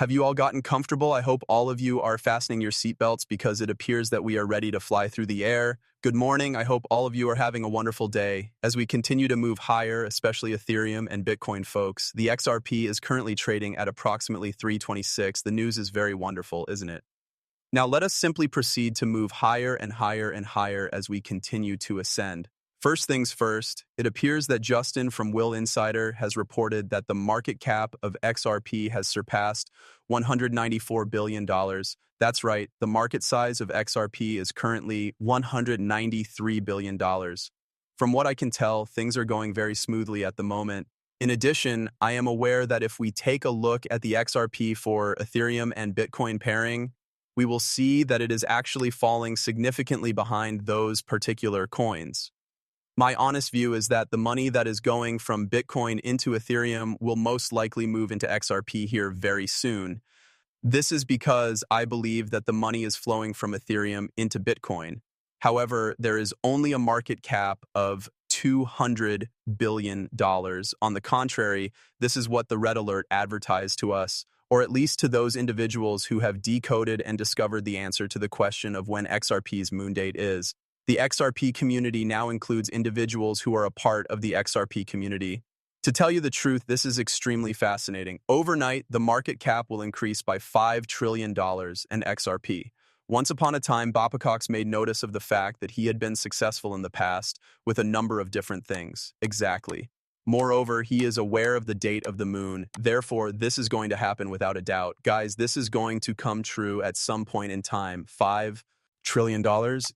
Have you all gotten comfortable? I hope all of you are fastening your seatbelts because it appears that we are ready to fly through the air. Good morning. I hope all of you are having a wonderful day. As we continue to move higher, especially Ethereum and Bitcoin folks, the XRP is currently trading at approximately 326. The news is very wonderful, isn't it? Now let us simply proceed to move higher and higher and higher as we continue to ascend. First things first, it appears that Justin from Will Insider has reported that the market cap of XRP has surpassed $194 billion. That's right, the market size of XRP is currently $193 billion. From what I can tell, things are going very smoothly at the moment. In addition, I am aware that if we take a look at the XRP for Ethereum and Bitcoin pairing, we will see that it is actually falling significantly behind those particular coins. My honest view is that the money that is going from Bitcoin into Ethereum will most likely move into XRP here very soon. This is because I believe that the money is flowing from Ethereum into Bitcoin. However, there is only a market cap of $200 billion. On the contrary, this is what the Red Alert advertised to us, or at least to those individuals who have decoded and discovered the answer to the question of when XRP's moon date is. The XRP community now includes individuals who are a part of the XRP community. To tell you the truth, this is extremely fascinating. Overnight, the market cap will increase by $5 trillion in XRP. Once upon a time, Bapacox made notice of the fact that he had been successful in the past with a number of different things. Exactly. Moreover, he is aware of the date of the moon. Therefore, this is going to happen without a doubt. Guys, this is going to come true at some point in time. $5 trillion.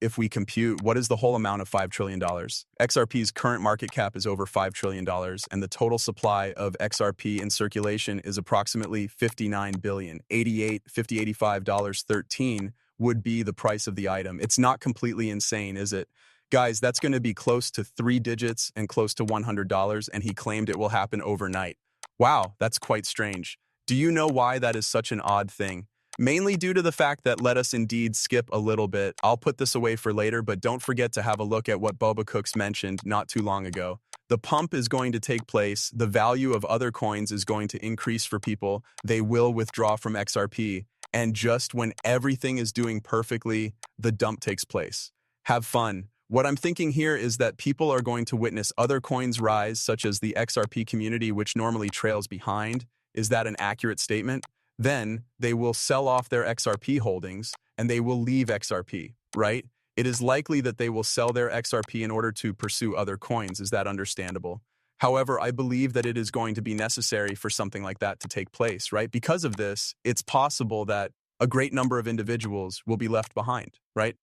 If we compute, what is the whole amount of $5 trillion? XRP's current market cap is over $5 trillion, and the total supply of XRP in circulation is approximately $59 billion. $85, 13 would be the price of the item. It's not completely insane, is it? Guys, that's going to be close to 3 digits and close to $100, and he claimed it will happen overnight. Wow, that's quite strange. Do you know why that is such an odd thing? Mainly due to the fact that let us indeed skip a little bit. I'll put this away for later, but don't forget to have a look at what Boba Cooks mentioned not too long ago. The pump is going to take place. The value of other coins is going to increase for people. They will withdraw from XRP. And just when everything is doing perfectly, the dump takes place. Have fun. What I'm thinking here is that people are going to witness other coins rise, such as the XRP community, which normally trails behind. Is that an accurate statement? Then they will sell off their XRP holdings and they will leave XRP, right? It is likely that they will sell their XRP in order to pursue other coins. Is that understandable? However, I believe that it is going to be necessary for something like that to take place, right? Because of this, it's possible that a great number of individuals will be left behind, right?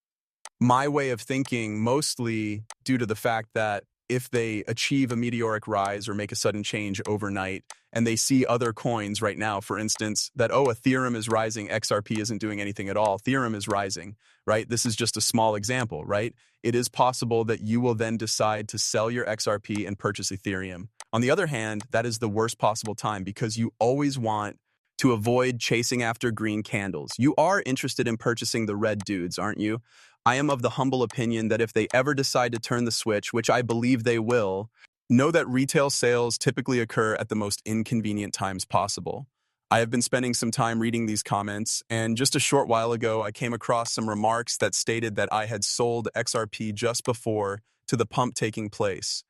My way of thinking, mostly due to the fact that if they achieve a meteoric rise or make a sudden change overnight and they see other coins right now, for instance, that, oh, Ethereum is rising, XRP isn't doing anything at all, Ethereum is rising, right? This is just a small example, right? It is possible that you will then decide to sell your XRP and purchase Ethereum. On the other hand, that is the worst possible time because you always want to avoid chasing after green candles. You are interested in purchasing the red dudes, aren't you? I am of the humble opinion that if they ever decide to turn the switch, which I believe they will, know that retail sales typically occur at the most inconvenient times possible. I have been spending some time reading these comments, and just a short while ago, I came across some remarks that stated that I had sold XRP just before to the pump taking place.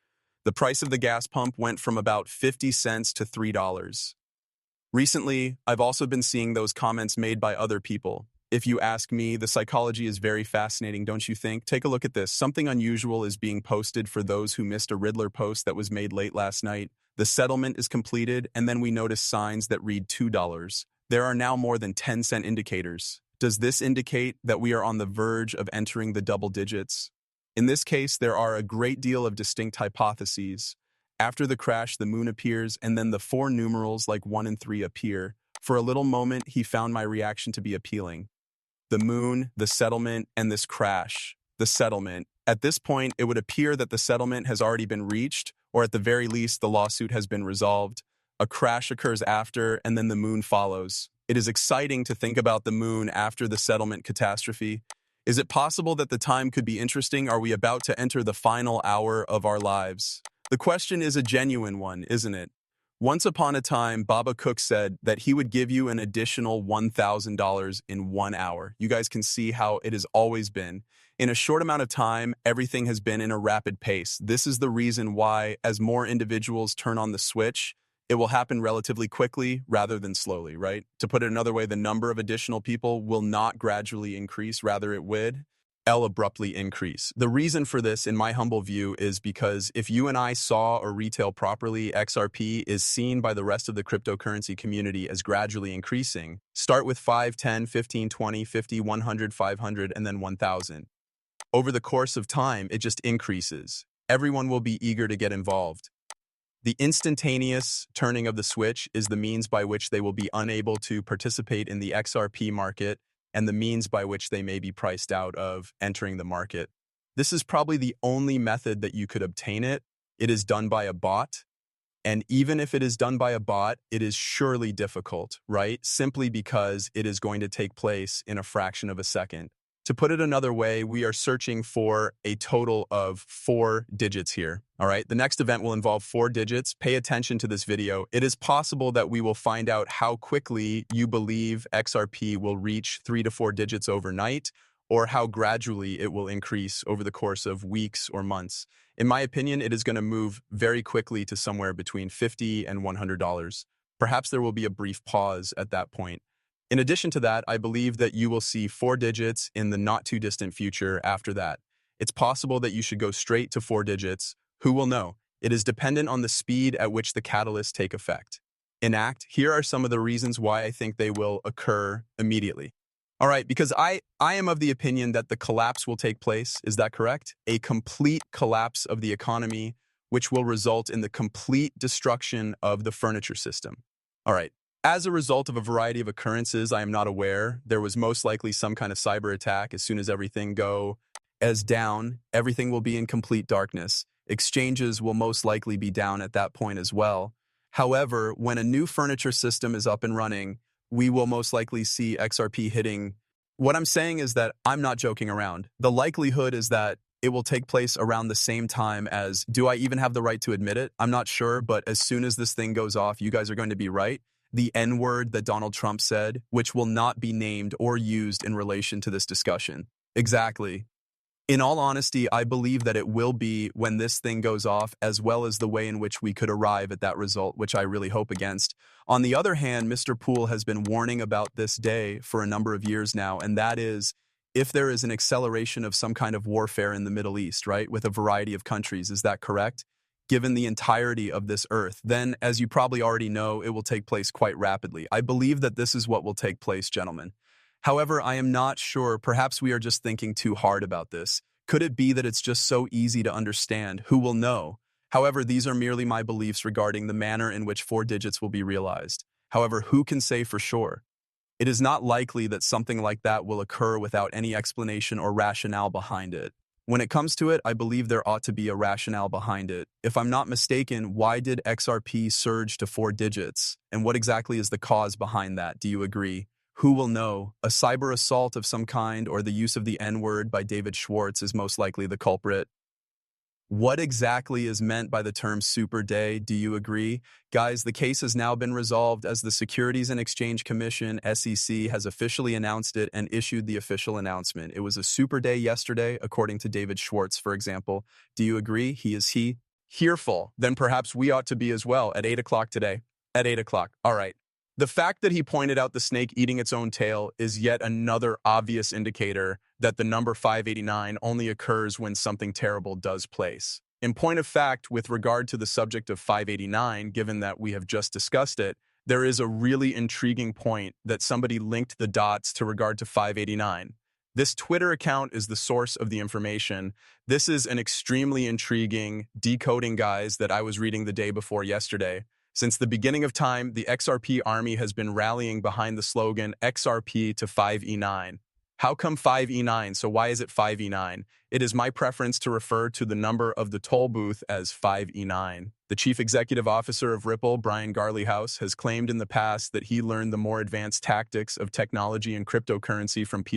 The price of the gas pump went from about 50 cents to $3. Recently, I've also been seeing those comments made by other people. If you ask me, the psychology is very fascinating, don't you think? Take a look at this. Something unusual is being posted for those who missed a Riddler post that was made late last night. The settlement is completed, and then we notice signs that read $2. There are now more than 10-cent indicators. Does this indicate that we are on the verge of entering the double digits? In this case, there are a great deal of distinct hypotheses. After the crash, the moon appears, and then the 4 numerals like 1 and 3 appear. For a little moment, he found my reaction to be appealing. The moon, the settlement, and this crash. The settlement. At this point, it would appear that the settlement has already been reached, or at the very least, the lawsuit has been resolved. A crash occurs after, and then the moon follows. It is exciting to think about the moon after the settlement catastrophe. Is it possible that the time could be interesting? Are we about to enter the final hour of our lives? The question is a genuine one, isn't it? Once upon a time, Baba Cook said that he would give you an additional $1,000 in 1 hour. You guys can see how it has always been. In a short amount of time, everything has been in a rapid pace. This is the reason why, as more individuals turn on the switch, it will happen relatively quickly rather than slowly, right? To put it another way, the number of additional people will not gradually increase, rather it would abruptly increase. The reason for this, in my humble view, is because if you and I saw or retail properly, XRP is seen by the rest of the cryptocurrency community as gradually increasing. Start with 5, 10, 15, 20, 50, 100, 500, and then 1,000. Over the course of time, it just increases. Everyone will be eager to get involved. The instantaneous turning of the switch is the means by which they will be unable to participate in the XRP market and the means by which they may be priced out of entering the market. This is probably the only method that you could obtain it. It is done by a bot. And even if it is done by a bot, it is surely difficult, right? Simply because it is going to take place in a fraction of a second. To put it another way, we are searching for a total of 4 digits here, all right? The next event will involve 4 digits. Pay attention to this video. It is possible that we will find out how quickly you believe XRP will reach 3 to 4 digits overnight, or how gradually it will increase over the course of weeks or months. In my opinion, it is going to move very quickly to somewhere between $50 and $100. Perhaps there will be a brief pause at that point. In addition to that, I believe that you will see 4 digits in the not-too-distant future after that. It's possible that you should go straight to 4 digits. Who will know? It is dependent on the speed at which the catalysts take effect. Here are some of the reasons why I think they will occur immediately. All right, because I am of the opinion that the collapse will take place. Is that correct? A complete collapse of the economy, which will result in the complete destruction of the furniture system. All right. As a result of a variety of occurrences I am not aware, there was most likely some kind of cyber attack. As soon as everything goes down, everything will be in complete darkness. Exchanges will most likely be down at that point as well. However, when a new furniture system is up and running, we will most likely see XRP hitting. What I'm saying is that I'm not joking around. The likelihood is that it will take place around the same time as, do I even have the right to admit it? I'm not sure, but as soon as this thing goes off, you guys are going to be right. The N-word that Donald Trump said, which will not be named or used in relation to this discussion. Exactly. In all honesty, I believe that it will be when this thing goes off, as well as the way in which we could arrive at that result, which I really hope against. On the other hand, Mr. Poole has been warning about this day for a number of years now, and that is if there is an acceleration of some kind of warfare in the Middle East, right, with a variety of countries. Is that correct? Given the entirety of this earth, then, as you probably already know, it will take place quite rapidly. I believe that this is what will take place, gentlemen. However, I am not sure. Perhaps we are just thinking too hard about this. Could it be that it's just so easy to understand? Who will know? However, these are merely my beliefs regarding the manner in which 4 digits will be realized. However, who can say for sure? It is not likely that something like that will occur without any explanation or rationale behind it. When it comes to it, I believe there ought to be a rationale behind it. If I'm not mistaken, why did XRP surge to 4 digits? And what exactly is the cause behind that? Do you agree? Who will know? A cyber assault of some kind or the use of the N-word by David Schwartz is most likely the culprit. What exactly is meant by the term super day? Do you agree? Guys, the case has now been resolved as the Securities and Exchange Commission, SEC, has officially announced it and issued the official announcement. It was a super day yesterday, according to David Schwartz, for example. Do you agree? Is he fearful? Then perhaps we ought to be as well at 8 o'clock today. At 8 o'clock. All right. The fact that he pointed out the snake eating its own tail is yet another obvious indicator that the number 589 only occurs when something terrible does place. In point of fact, with regard to the subject of 589, given that we have just discussed it, there is a really intriguing point that somebody linked the dots to regard to 589. This Twitter account is the source of the information. This is an extremely intriguing decoding, guys, that I was reading the day before yesterday. Since the beginning of time, the XRP army has been rallying behind the slogan XRP to 5E9. How come 5E9? So why is it 5E9? It is my preference to refer to the number of the toll booth as 5E9. The chief executive officer of Ripple, Brian Garleyhouse, has claimed in the past that he learned the more advanced tactics of technology and cryptocurrency from Peter